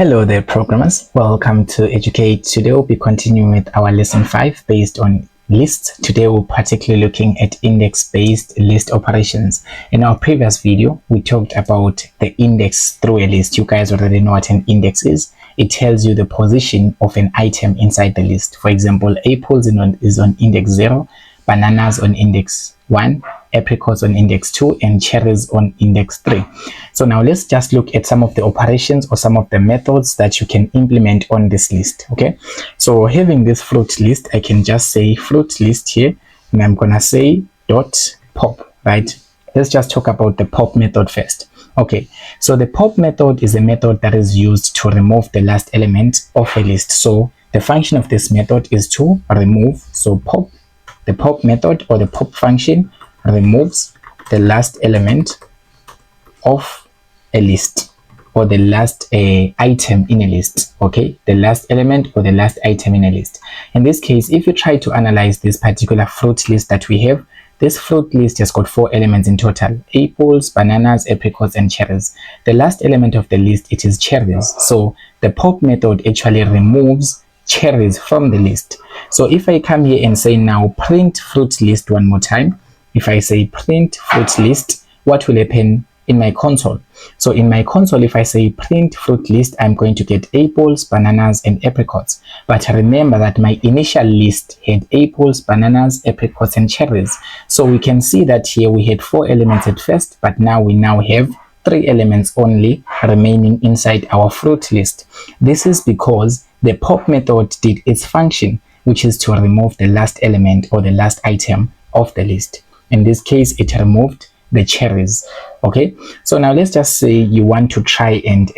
Hello there, programmers. Welcome to Educate. Today we'll be continuing with our lesson 5 based on lists. Today we're particularly looking at index-based list operations. In our previous video, we talked about the index through a list. You guys already know what an index is. It tells you the position of an item inside the list. For example, apples is on index 0, bananas on index 1, apricots on index 2, and cherries on index 3. So now let's just look at some of the operations or some of the methods that you can implement on this list. Okay, so having this fruit list, I can just say fruit list here, and I'm gonna say dot pop, right? Let's just talk about the pop method first. Okay, so the pop method is a method that is used to remove the last element of a list. So the function of this method is to remove. So pop, the pop method or the pop function removes the last element of a list or the last item in a list. Okay, the last element or the last item in a list. In this case, if you try to analyze this particular fruit list that we have, this fruit list has got 4 elements in total: apples, bananas, apricots, and cherries. The last element of the list, it is cherries. So the pop method actually removes cherries from the list. So if I come here and say now print fruit list one more time, if I say print fruit list, what will happen in my console? So in my console, if I say print fruit list, I'm going to get apples, bananas, and apricots. But remember that my initial list had apples, bananas, apricots, and cherries. So we can see that here we had 4 elements at first, but now we have 3 elements only remaining inside our fruit list. This is because the pop method did its function, which is to remove the last element or the last item of the list. In this case, it removed the cherries. Okay, so now let's just say you want to try and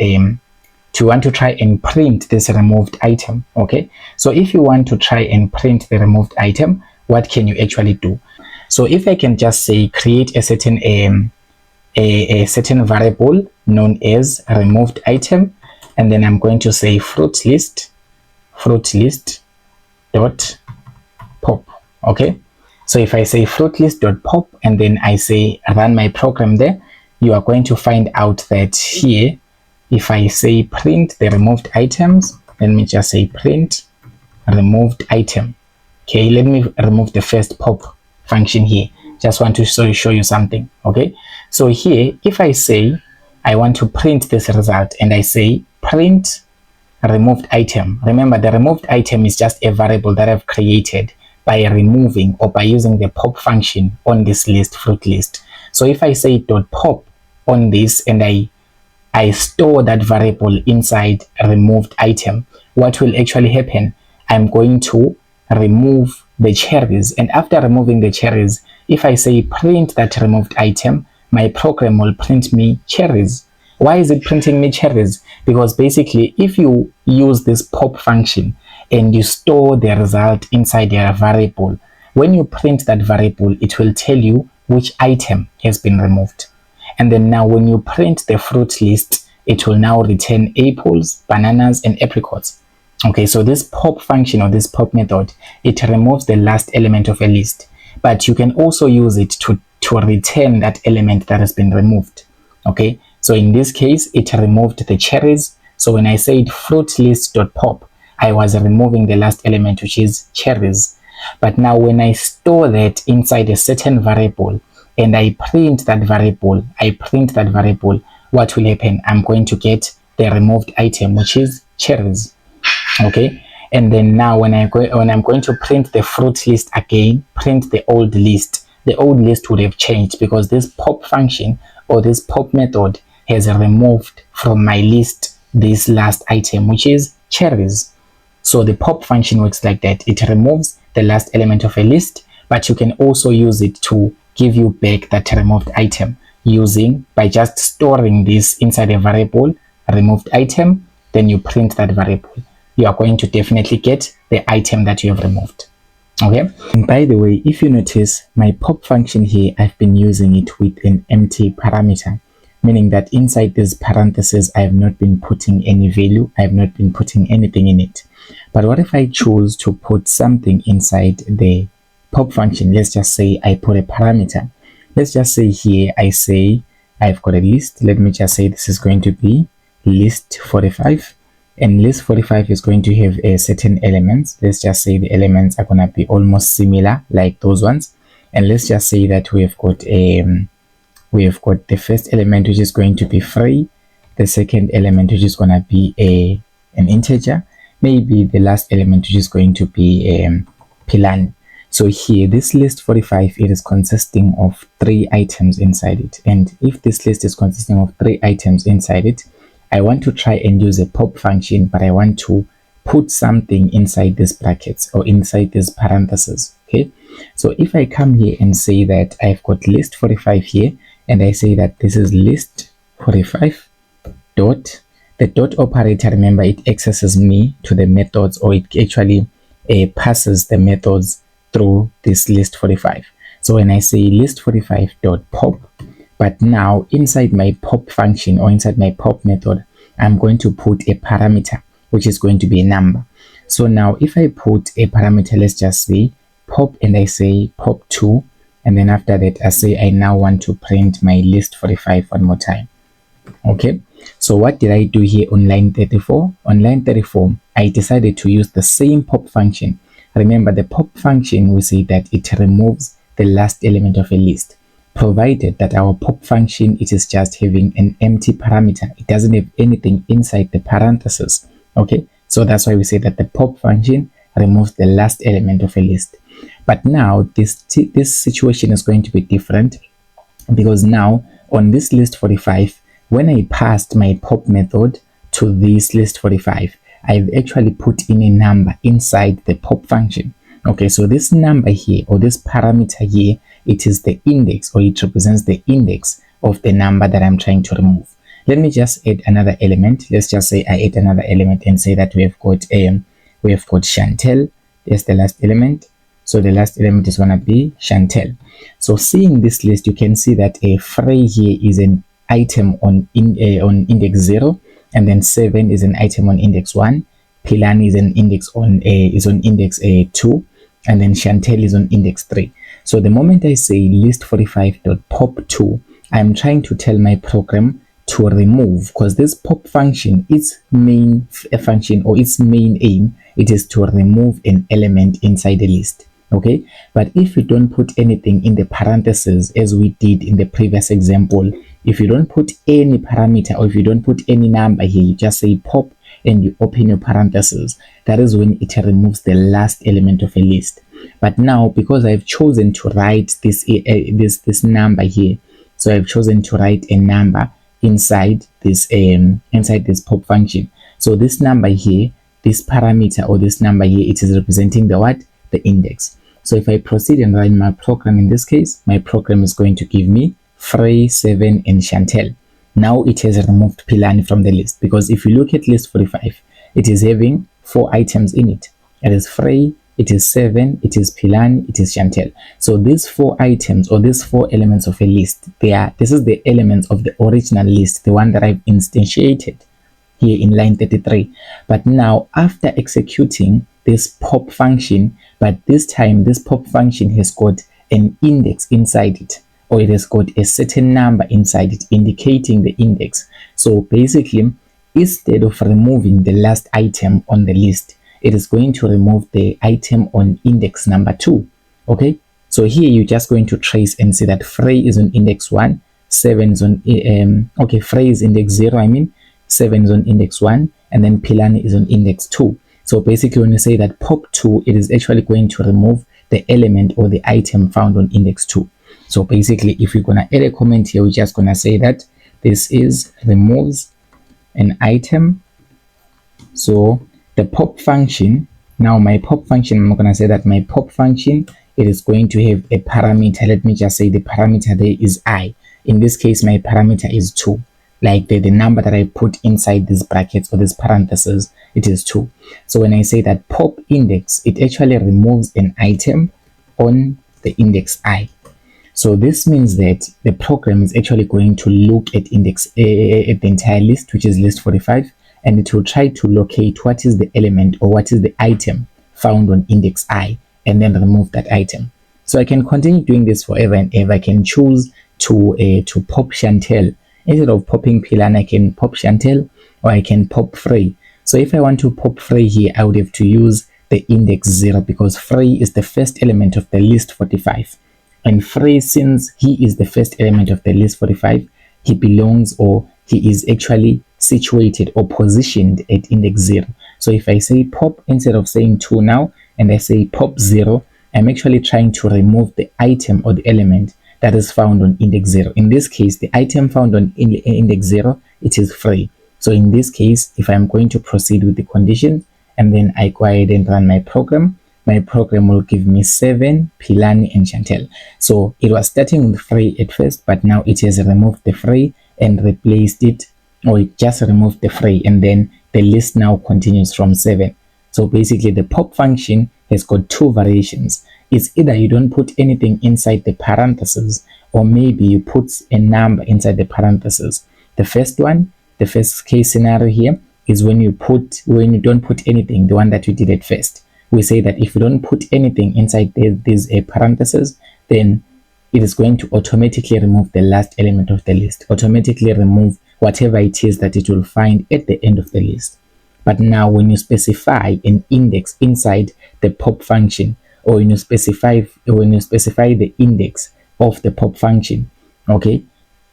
print this removed item. Okay, so if you want to try and print the removed item, what can you actually do? So if I can just say create a certain certain variable known as removed item, and then I'm going to say fruit list dot pop. Okay, so if I say fruit list dot pop and then I say run my program there, you are going to find out that here, if I say print the removed items, let me just say print removed item. Okay, let me remove the first pop function here. Just want to show you something. Okay, so here if I say I want to print this result and I say print removed item, remember the removed item is just a variable that I've created by removing or by using the pop function on this list, fruit list. So if I say dot pop on this and I store that variable inside removed item, what will actually happen? I'm going to remove the cherries, and after removing the cherries, if I say print that removed item, my program will print me cherries. Why is it printing me cherries? Because basically if you use this pop function and you store the result inside a variable, when you print that variable, it will tell you which item has been removed. And then now when you print the fruit list, it will now return apples, bananas, and apricots. Okay, so this pop function or this pop method, it removes the last element of a list, but you can also use it to return that element that has been removed. Okay, so in this case, it removed the cherries. So when I said fruit list dot pop, I was removing the last element, which is cherries. But now when I store that inside a certain variable and I print that variable, what will happen? I'm going to get the removed item, which is cherries. Okay, and then now when I'm going to print the fruit list again, print the old list would have changed because this pop function or this pop method has removed from my list this last item, which is cherries. So the pop function works like that. It removes the last element of a list, but you can also use it to give you back that removed item by just storing this inside a variable, removed item, then you print that variable. You are going to definitely get the item that you have removed. Okay, and by the way, if you notice my pop function here, I've been using it with an empty parameter, meaning that inside this parenthesis I have not been putting any value, I have not been putting anything in it. But what if I choose to put something inside the pop function? Let's just say I put a parameter. Let's just say here I say I've got a list. Let me just say this is going to be list 45, and list 45 is going to have a certain elements. Let's just say the elements are gonna be almost similar like those ones, and let's just say that we have got the first element, which is going to be free, the second element, which is gonna be an integer, maybe the last element, which is going to be Philani. So here, this list 45, it is consisting of 3 items inside it. And if this list is consisting of 3 items inside it, I want to try and use a pop function, but I want to put something inside these brackets or inside these parentheses. Okay. So if I come here and say that I've got list 45 here, and I say that this is list 45 dot, the dot operator, remember, it accesses me to the methods, or it actually passes the methods through this list 45. So when I say list 45 dot pop, but now inside my pop function or inside my pop method, I'm going to put a parameter, which is going to be a number. So now if I put a parameter, let's just say pop, and I say pop2, and then after that I say I now want to print my list 45 one more time. Okay, so what did I do here on line 34? On line 34, I decided to use the same pop function. Remember, the pop function, we say that it removes the last element of a list, provided that our pop function, it is just having an empty parameter. It doesn't have anything inside the parentheses. Okay, so that's why we say that the pop function removes the last element of a list. But now this situation is going to be different, because now on this list 45, when I passed my pop method to this list 45, I've actually put in a number inside the pop function. Okay, so this number here, or this parameter here, it is the index, or it represents the index of the number that I'm trying to remove. Let me just add another element. Let's just say I add another element and say that we have got Chantel. There's the last element. So the last element is gonna be Chantel. So seeing this list, you can see that a Frey here is an item on index 0, and then 7 is an item on index 1. Philani is an index on index 2, and then Chantel is on index 3. So the moment I say list 45.pop2, I'm trying to tell my program to remove, because this pop function, its main function or its main aim, it is to remove an element inside the list. Okay, but if you don't put anything in the parentheses, as we did in the previous example, if you don't put any parameter, or if you don't put any number here, you just say pop and you open your parentheses, that is when it removes the last element of a list. But now, because I've chosen to write this number here, so I've chosen to write a number inside this pop function. So this number here, this parameter or this number here, it is representing the what? The index. So if I proceed and run my program, in this case, my program is going to give me Frey, 7, and Chantel. Now it has removed Philani from the list, because if you look at list 45, it is having 4 items in it. It is Frey, it is 7, it is Philani, it is Chantel. So these 4 items, or these 4 elements of a list, this is the elements of the original list, the one that I've instantiated here in line 33. But now, after executing this pop function, but this time this pop function has got an index inside it, or it has got a certain number inside it indicating the index. So basically, instead of removing the last item on the list, it is going to remove the item on index number 2. Okay, so here you're just going to trace and see that Frey is on index 1, 7 is on Frey is index 0, 7 is on index 1, and then Philani is on index 2. So basically, when you say that pop2, it is actually going to remove the element or the item found on index 2. So basically, if you're gonna add a comment here, we're just gonna say that this is removes an item. So the pop function, now my pop function, I'm gonna say that my pop function, it is going to have a parameter. Let me just say the parameter there is I. In this case, my parameter is 2. Like the number that I put inside these brackets or these parentheses, it is 2. So when I say that pop index, it actually removes an item on the index I. So this means that the program is actually going to look at at the entire list, which is list 45, and it will try to locate what is the element or what is the item found on index I, and then remove that item. So I can continue doing this forever and ever. I can choose to pop Chantel. Instead of popping Philani, I can pop Chantel, or I can pop Frey. So if I want to pop Frey here, I would have to use the index 0 because Frey is the first element of the list 45. And Frey, since he is the first element of the list 45, he belongs, or he is actually situated or positioned at index 0. So if I say pop instead of saying 2 now, and I say pop 0, I'm actually trying to remove the item or the element that is found on index 0. In this case, the item found on index 0, it is Frey. So in this case, if I'm going to proceed with the condition, and then I go ahead and run my program will give me 7, Philani, and Chantel. So it was starting with Frey at first, but now it has removed the Frey and replaced it, or it just removed the Frey, and then the list now continues from 7. So basically the pop function has got two variations. It's either you don't put anything inside the parentheses, or maybe you put a number inside the parentheses. The first one, the first case scenario here, is when you don't put anything, the one that we did at first. We say that if you don't put anything inside these parentheses, then it is going to automatically remove the last element of the list, automatically remove whatever it is that it will find at the end of the list. But now when you specify an index inside the pop function, or when you specify the index of the pop function, okay,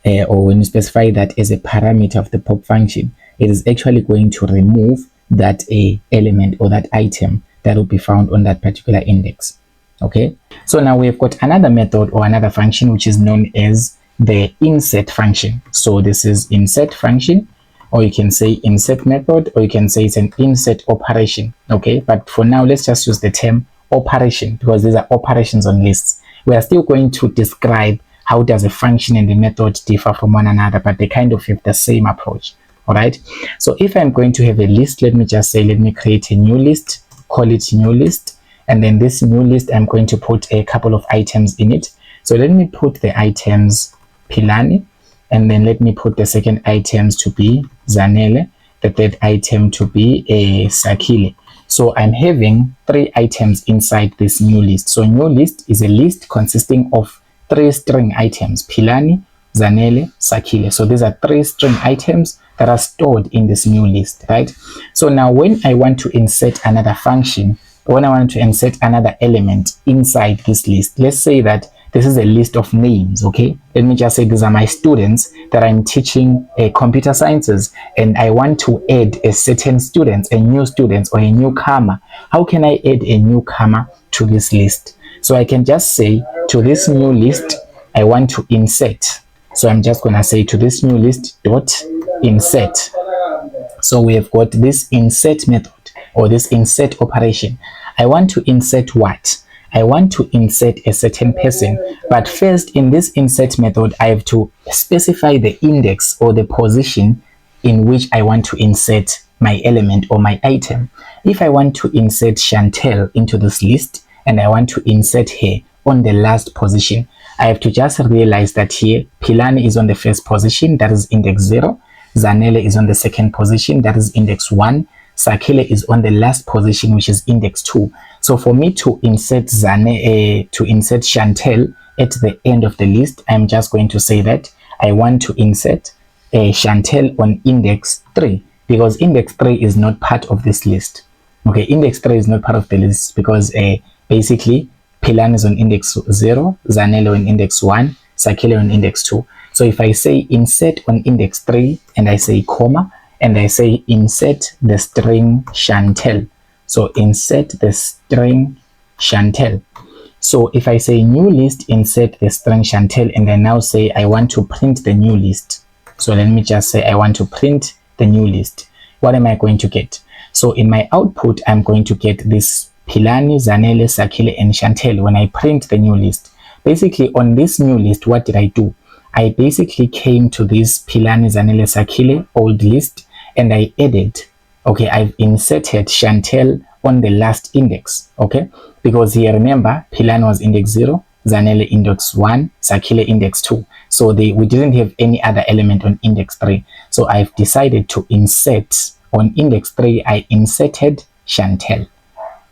or when you specify that as a parameter of the pop function, it is actually going to remove that element or that item that will be found on that particular index. Okay, so now we've got another method or another function which is known as the insert function. So this is insert function, or you can say insert method, or you can say it's an insert operation. Okay, but for now let's just use the term operation because these are operations on lists. We are still going to describe how does a function and the method differ from one another, but they kind of have the same approach. All right, so if I'm going to have a list, let me create a new list, call it new list, and then this new list I'm going to put a couple of items in it. So let me put the items Philani, and then let me put the second items to be Zanele, the third item to be Sakile. So I'm having 3 items inside this new list. So new list is a list consisting of 3 string items, Philani, Zanele, Sakile. So these are 3 string items that are stored in this new list, right? So now when I want to insert another function, when I want to insert another element inside this list, let's say that this is a list of names, okay? Let me just say these are my students that I'm teaching computer sciences, and I want to add a certain student, a new student, or a newcomer. How can I add a newcomer to this list? So I can just say to this new list, I want to insert. So I'm just going to say to this new list dot insert. So we have got this insert method or this insert operation. I want to insert what? I want to insert a certain person, but first in this insert method I have to specify the index or the position in which I want to insert my element or my item. If I want to insert Chantel into this list and I want to insert her on the last position, I have to just realize that here Philani is on the first position, that is index 0. Zanele is on the second position, that is index 1. Sakile is on the last position, which is index 2. So for me to insert Chantel at the end of the list, I'm just going to say that I want to insert Chantel on index 3, because index 3 is not part of this list. Okay, index 3 is not part of the list because basically Philani is on index 0, Zanele on index 1, Sakile on index 2. So if I say insert on index 3 and I say comma and I say insert the string Chantel. So insert the string Chantel. So if I say new list, insert the string Chantel, and I now say I want to print the new list. So let me just say I want to print the new list. What am I going to get? So in my output, I'm going to get this Philani, Zanele, Sakile, and Chantel when I print the new list. Basically on this new list, what did I do? I basically came to this Philani, Zanele, Sakile old list and I added, okay, I've inserted Chantel on the last index, okay, because here remember Philani was index 0, Zanele index 1, Sakile index 2. So we didn't have any other element on index 3. So I've decided to insert on index 3, I inserted Chantel.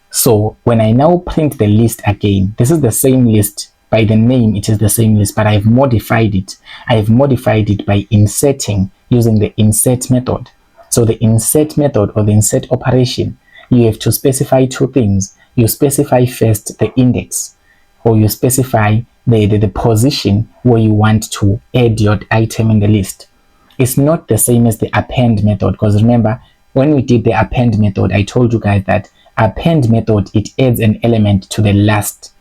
So when I now print the list again, this is the same list. By the name, it is the same list, but I've modified it. I've modified it by inserting using the insert method. So the insert method or the insert operation, you have to specify two things. You specify first the index, or you specify the position where you want to add your item in the list. It's not the same as the append method, because remember, when we did the append method, I told you guys that append method, it adds an element to the last.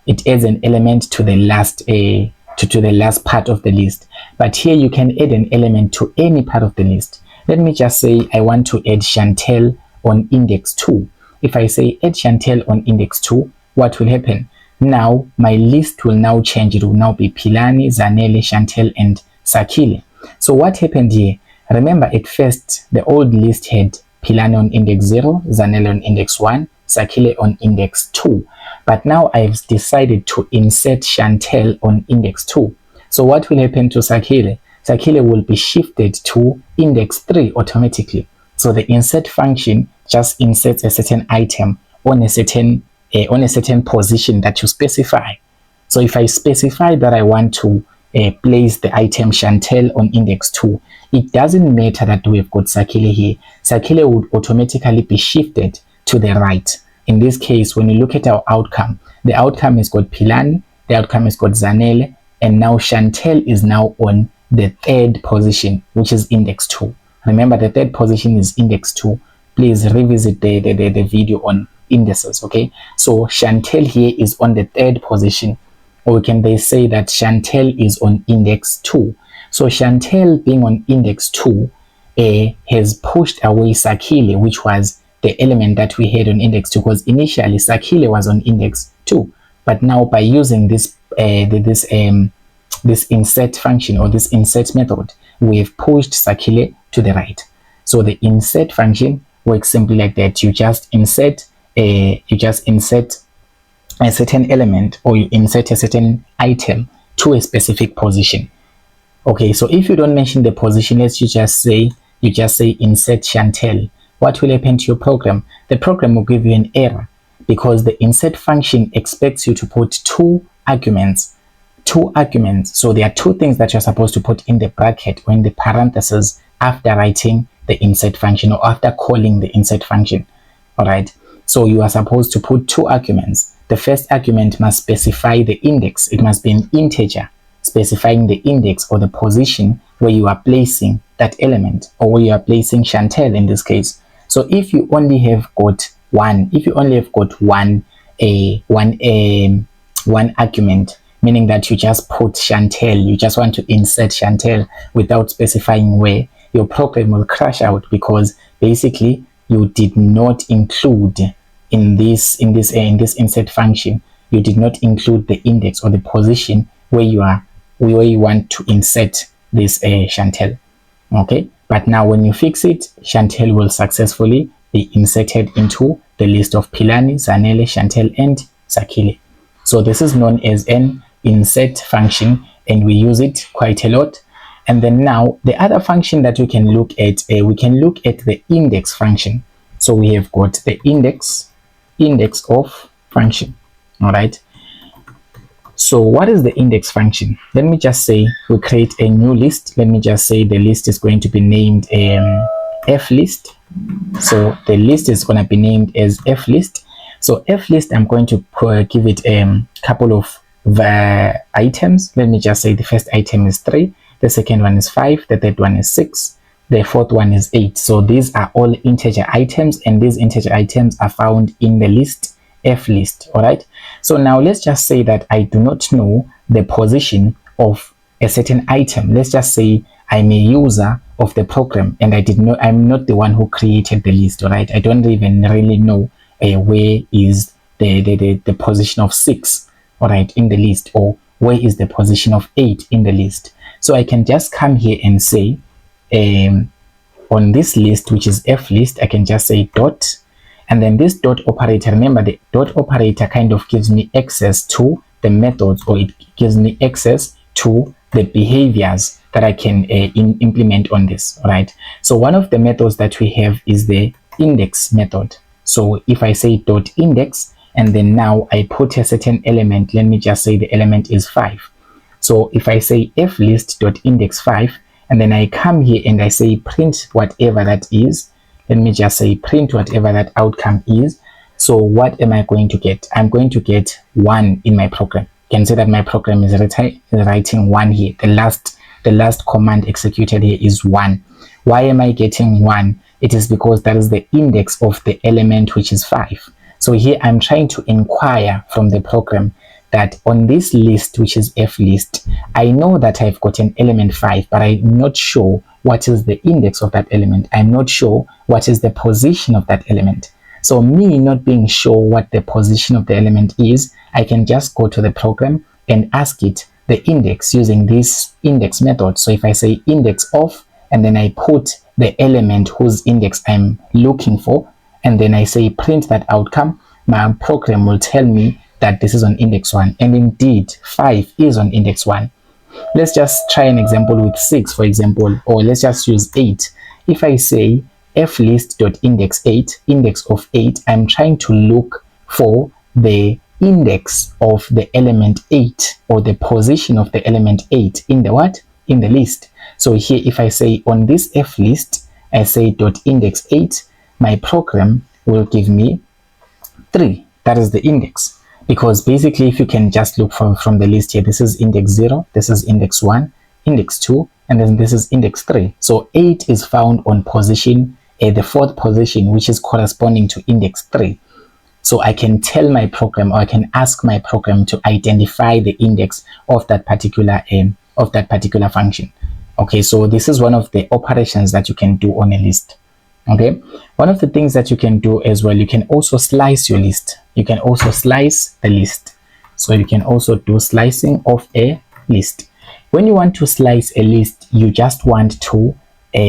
It adds an element to the last to the last part of the list. But here you can add an element to any part of the list. Let me just say I want to add Chantel on index 2. If I say add Chantel on index 2, what will happen? Now my list will now change. It will now be Philani, Zanele, Chantel, and Sakhile. So what happened here? Remember, at first the old list had Philani on index 0, Zanele on index 1, Sakhile on index 2. But now I've decided to insert Chantel on index 2. So what will happen to Sakhile? Sakhile will be shifted to index 3 automatically. So the insert function just inserts a certain item on a certain position that you specify. So if I specify that I want to place the item Chantel on index 2, it doesn't matter that we've got Sakhile here. Sakhile would automatically be shifted to the right. In this case, when you look at our outcome, the outcome has got Philani, the outcome has got Zanele, and now Chantel is now on the third position, which is index 2. Remember, the third position is index 2. Please revisit the video on indices, okay? So Chantel here is on the third position, or can they say that Chantel is on index 2. So Chantel being on index 2 has pushed away Sakhile, which was the element that we had on index 2, because initially Sakhile was on index 2, but now by using this this insert function or this insert method, we have pushed Sakhile to the right. So the insert function works simply like that. You just insert a certain element, or you insert a certain item to a specific position. Okay, so if you don't mention the position, let's just say insert Chantel. What will happen to your program? The program will give you an error because the insert function expects you to put two arguments. So there are two things that you're supposed to put in the bracket or in the parentheses after writing the insert function or after calling the insert function. All right. So you are supposed to put two arguments. The first argument must specify the index. It must be an integer specifying the index or the position where you are placing that element, or where you are placing Chantel in this case. So if you only have got one argument, meaning that you just put Chantel, you just want to insert Chantel without specifying where, your program will crash out, because basically you did not include in this insert function, you did not include the index or the position where you want to insert this Chantel. Okay, but now when you fix it, Chantel will successfully be inserted into the list of Philani, Zanele, Chantel, and Sakhile. So this is known as an insert function, and we use it quite a lot. And then now the other function that we can look at, the index function. So we have got the index of function. All right. So what is the index function? Let me just say we create a new list. Let me just say the list is going to be named F list. So the list is going to be named as F list. So F list, I'm going to give it a couple of items. Let me just say the first item is 3, the second one is 5, the third one is 6, the fourth one is 8. So these are all integer items, and these integer items are found in the list F list. All right. So now let's just say that I do not know the position of a certain item. Let's just say I'm a user of the program, and I'm not the one who created the list. All right. I don't even really know where is the position of 6, all right, in the list, or where is the position of 8 in the list. So I can just come here and say on this list, which is F list, I can just say dot. And then this dot operator, remember the dot operator kind of gives me access to the methods, or it gives me access to the behaviors that I can implement on this. Right. So one of the methods that we have is the index method. So if I say dot index, and then now I put a certain element, let me just say the element is 5. So if I say F list dot index 5, and then I come here and I say print whatever that is. Let me just say print whatever that outcome is. So what am I going to get? I'm going to get 1 in my program. You can see that my program is writing 1 here. The last command executed here is 1. Why am I getting 1? It is because that is the index of the element, which is 5. So here I'm trying to inquire from the program that on this list, which is F list, I know that I've got an element 5, but I'm not sure what is the index of that element. I'm not sure what is the position of that element. So me not being sure what the position of the element is, I can just go to the program and ask it the index using this index method. So if I say index of, and then I put the element whose index I'm looking for, and then I say print that outcome, my program will tell me that this is on index 1, and indeed 5 is on index 1. Let's just try an example with 6, for example, or let's just use 8. If I say flist.index 8, index of 8, I'm trying to look for the index of the element 8, or the position of the element 8 in the what? In the list. So here, if I say on this F list, I say .index 8, my program will give me 3. That is the index. Because basically, if you can just look from the list here, this is index 0, this is index 1, index 2, and then this is index 3. So 8 is found on position, the 4th position, which is corresponding to index 3. So I can tell my program, or I can ask my program to identify the index of that particular function. Okay, so this is one of the operations that you can do on a list. Okay, one of the things that you can do as well, you can also slice your list. You can also slice the list. So you can also do slicing of a list. When you want to slice a list, you just want to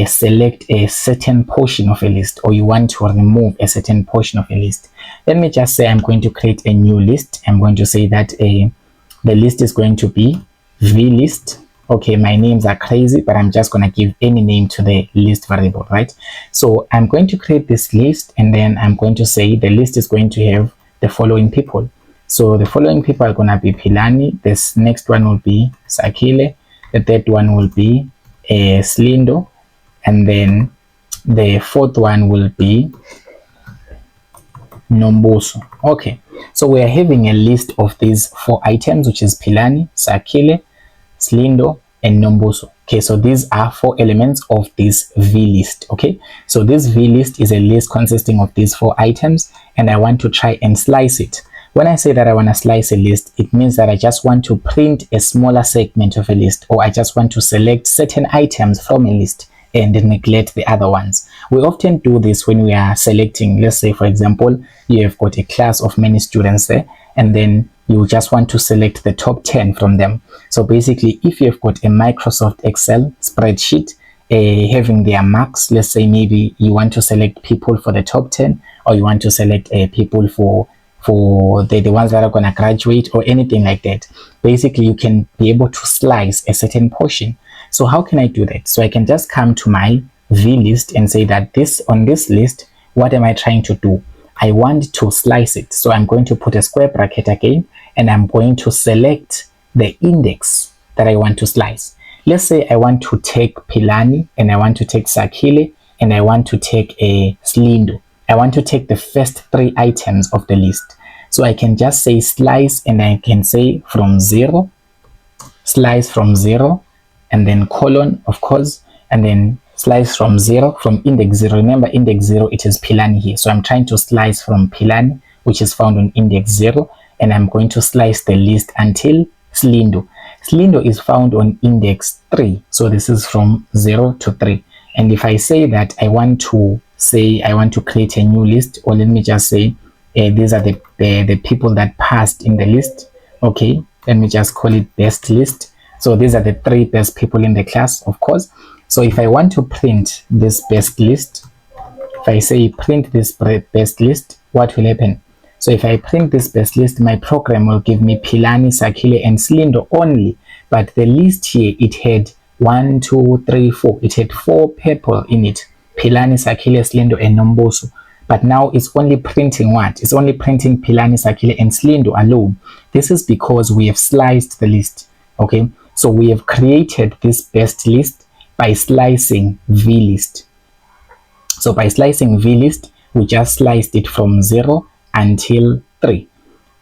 select a certain portion of a list, or you want to remove a certain portion of a list. Let me just say I'm going to create a new list. I'm going to say that the list is going to be vlist. Okay, my names are crazy, but I'm just going to give any name to the list variable, right? So I'm going to create this list, and then I'm going to say the list is going to have the following people. So the following people are going to be Philani. This next one will be Sakhile. The third one will be Slindo. And then the 4th one will be Nombuso. Okay, so we are having a list of these 4 items, which is Philani, Sakhile, Slindo, and Nombuso. Okay, so these are 4 elements of this V list. Okay, so this V list is a list consisting of these 4 items, and I want to try and slice it. When I say that I want to slice a list, it means that I just want to print a smaller segment of a list, or I just want to select certain items from a list and neglect the other ones. We often do this when we are selecting, let's say for example, you have got a class of many students there, and then you just want to select the top 10 from them. So basically, if you've got a Microsoft Excel spreadsheet having their marks, let's say maybe you want to select people for the top 10, or you want to select people for the ones that are going to graduate, or anything like that. Basically, you can be able to slice a certain portion. So how can I do that? So I can just come to my V list and say that on this list, what am I trying to do? I want to slice it. So I'm going to put a square bracket again, and I'm going to select the index that I want to slice. Let's say I want to take Philani, and I want to take Sakhile, and I want to take a Slindo. I want to take the first 3 items of the list. So I can just say slice, and I can say from 0, slice from 0, and then colon, of course, and then slice from 0, from index 0. Remember, index 0, it is Philani here. So I'm trying to slice from Philani, which is found on index 0, and I'm going to slice the list until Slindo. Slindo is found on index 3. So this is from 0 to 3. And if I say that I want to create a new list, or let me just say these are the people that passed in the list. Okay, let me just call it best list. So these are the 3 best people in the class, of course. So if I want to print this best list, if I say print this best list, what will happen? So if I print this best list, my program will give me Philani, Sakhile, and Slindo only. But the list here, it had 1, 2, 3, 4. It had 4 people in it. Philani, Sakhile, Slindo, and Nombuso. But now it's only printing what? It's only printing Philani, Sakhile, and Slindo alone. This is because we have sliced the list. Okay, so we have created this best list, by slicing vlist. So by slicing vlist, we just sliced it from 0 until 3.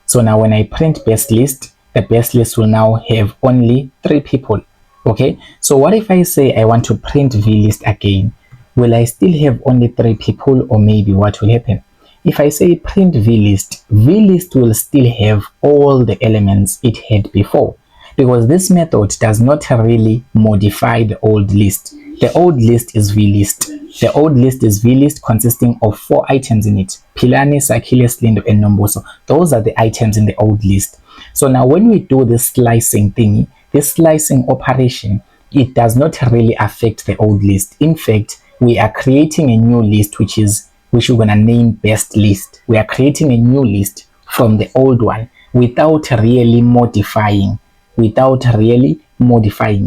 So now when I print best list, the best list will now have only 3 people. Okay, so what if I say I want to print vlist again? Will I still have only 3 people, or maybe what will happen? If I say print vlist, vlist will still have all the elements it had before, because this method does not really modify the old list. The old list is vlist. The old list is vlist consisting of 4 items in it: Philani, Sakhile, Slindo, and Nombuso. Those are the items in the old list. So now when we do this slicing thingy, this slicing operation, it does not really affect the old list. In fact, we are creating a new list which we're going to name best list. We are creating a new list from the old one without really modifying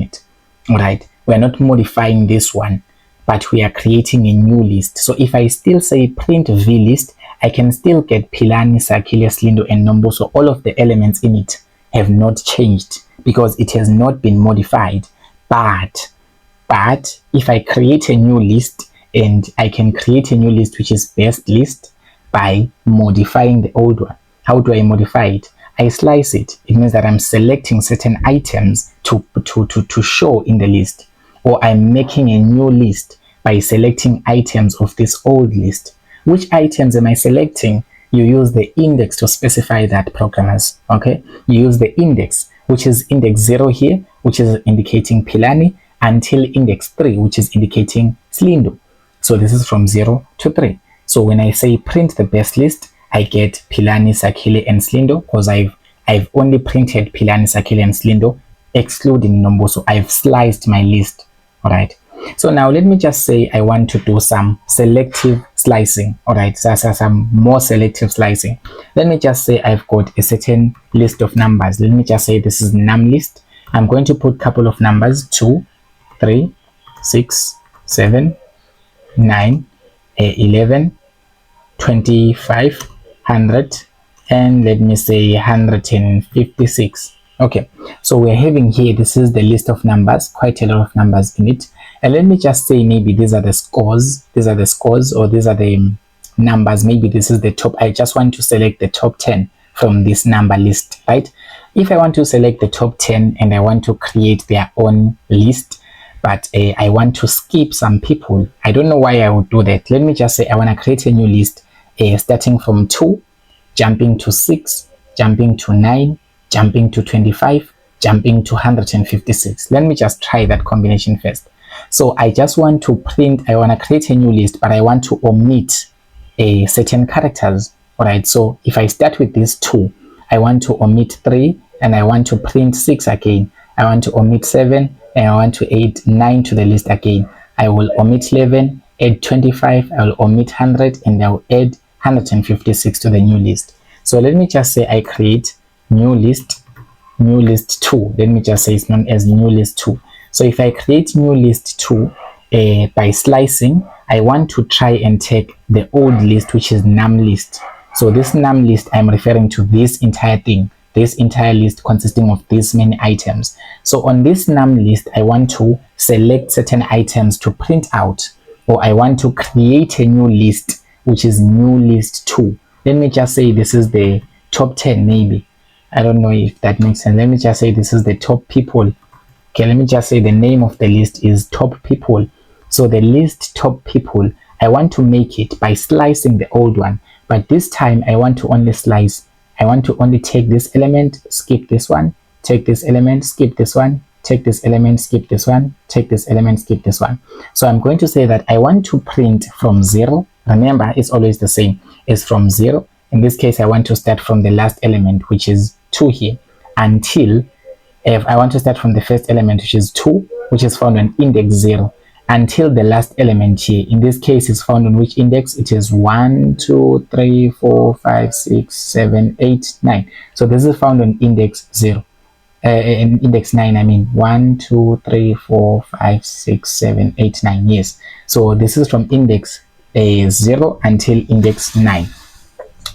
it. All right, we're not modifying this one, but we are creating a new list. So if I still say print vlist, I can still get Philani, Sakhile, Slindo, and Nombuso. All of the elements in it have not changed because it has not been modified. But if I create a new list, and I can create a new list which is best list by modifying the old one. How do I modify it? I slice it. It means that I'm selecting certain items to show in the list, or I'm making a new list by selecting items of this old list. Which items am I selecting? You use the index to specify that, programmers. Okay, you use the index, which is index 0 here, which is indicating Philani, until index 3, which is indicating Slindo. So this is from 0 to 3. So when I say print the best list, I get Philani, Sakhile, and Slindo, because I've only printed Philani, Sakhile, and Slindo, excluding Nombuso. I've sliced my list. All right. So now let me just say I want to do some selective slicing. All right. So some more selective slicing. Let me just say I've got a certain list of numbers. Let me just say this is num list. I'm going to put a couple of numbers: 2, 3, 6, 7, 9, 11, 25, 100, and let me say 156. Okay, so we're having here, this is the list of numbers, quite a lot of numbers in it. And let me just say maybe these are the scores, or these are the numbers. Maybe this is the top. I just want to select the top 10 from this number list, right? If I want to select the top 10 and I want to create their own list, but I want to skip some people, I don't know why I would do that. Let me just say I want to create a new list starting from 2, jumping to 6, jumping to 9, jumping to 25, jumping to 156. Let me just try that combination first. So I just want to I want to create a new list, but I want to omit certain characters. All right, so if I start with this 2, I want to omit 3, and I want to print 6 again. I want to omit 7, and I want to add 9 to the list again. I will omit 11, add 25, I will omit 100, and I will add 156 to the new list. So let me just say I create new list 2. Let me just say it's known as new list 2. So if I create new list 2 by slicing, I want to try and take the old list, which is num list. So this num list, I'm referring to this entire thing, this entire list consisting of this many items. So on this num list, I want to select certain items to print out, or I want to create a new list, which is new list 2. Let me just say this is the top 10, maybe. I don't know if that makes sense. Let me just say this is the top people. Okay, let me just say the name of the list is top people. So the list top people, I want to make it by slicing the old one, but this time I want to only slice. I want to only take this element, skip this one, take this element, skip this one, take this element, skip this one, take this element, skip this one. So I'm going to say that I want to print from 0. Remember, it's always the same. It's from 0. In this case, I want to start from the last element, which is 2 here, until if I want to start from the first element, which is 2, which is found on index 0, until the last element here. In this case, is found on which index? It is 1, 2, 3, 4, 5, 6, 7, 8, 9. So this is found on index 0. In index 9, I mean 1, 2, 3, 4, 5, 6, 7, 8, 9. Yes. So this is from index 0 until index 9.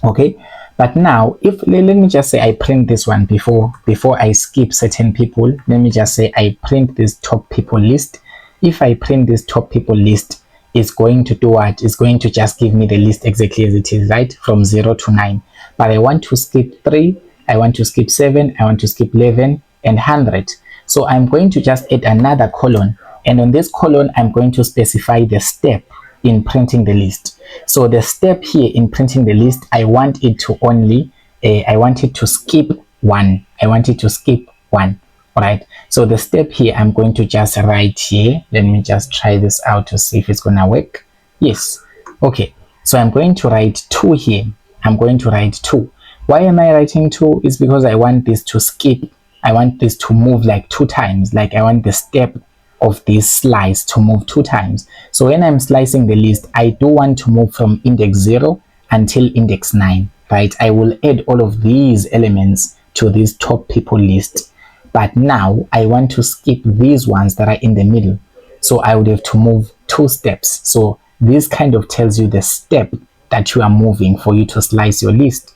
Okay. But now, if let me just say I print this one before I skip certain people. Let me just say I print this top people list. if I print this top people list, it's going to do what? It's going to just give me the list exactly as it is, right? From 0 to 9. But I want to skip 3, I want to skip 7, I want to skip 11 and 100. So I'm going to just add another colon, and on this colon I'm going to specify the step in printing the list. So the step here in printing the list, I want it to only I want it to skip 1. I want it to skip 1. Alright, so the step here I'm going to just write here. Let me just try this out to see if it's gonna work. Yes. Okay, so I'm going to write 2 here. I'm going to write 2. Why am I writing 2? It's because I want this to skip. I want this to move like 2 times. Like I want the step of this slice to move 2 times. So when I'm slicing the list, I do want to move from index 0 until index 9, right? I will add all of these elements to this top people list. But now I want to skip these ones that are in the middle. So I would have to move 2 steps. So this kind of tells you the step that you are moving for you to slice your list.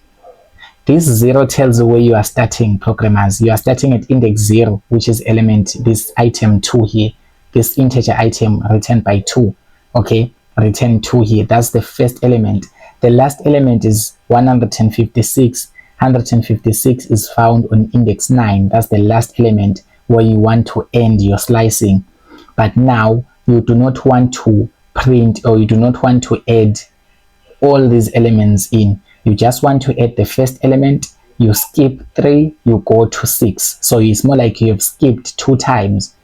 This 0 tells you where you are starting, programmers. You are starting at index 0, which is element, this item 2 here, this integer item returned by 2. Okay, return 2 here. That's the first element. The last element is 156. 156 is found on index 9. That's the last element where you want to end your slicing. But now you do not want to print, or you do not want to add all these elements in. You just want to add the first element. You skip 3, you go to 6. So it's more like you have skipped 2 times.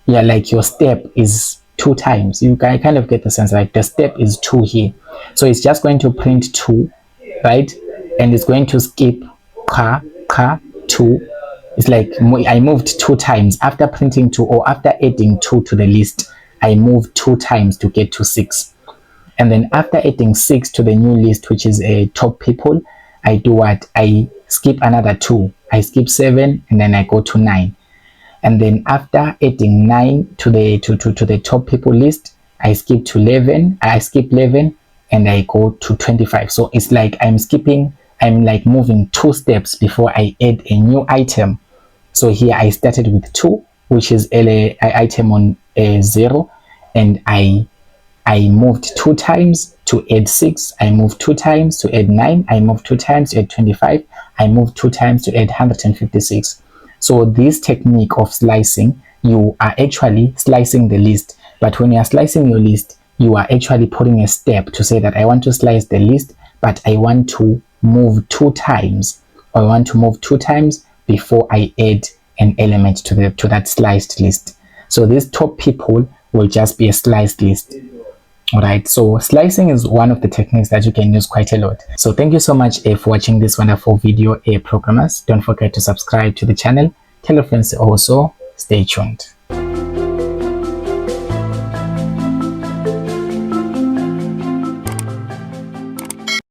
Yeah, like your step is 2 times. You can kind of get the sense, like the step is 2 here. So it's just going to print 2, right? And it's going to skip 2. It's like I moved 2 times after printing 2, or after adding 2 to the list. I moved 2 times to get to 6. And then after adding 6 to the new list, which is a top people, I do what? I skip another 2. I skip 7 and then I go to 9. And then after adding 9 to the top people list, I skip to 11. I skip 11 and I go to 25. So it's like I'm like moving 2 steps before I add a new item. So here I started with 2, which is item on 0, and I moved 2 times to add 6. I moved 2 times to add 9. I moved 2 times to add 25. I moved 2 times to add 156. So this technique of slicing, you are actually slicing the list. But when you are slicing your list, you are actually putting a step to say that I want to slice the list, but I want to move 2 times, or I want to move 2 times before I add an element to that sliced list. So this top people will just be a sliced list. Alright, so slicing is one of the techniques that you can use quite a lot. So thank you so much for watching this wonderful video, programmers. Don't forget to subscribe to the channel. Tell your friends also. Stay tuned.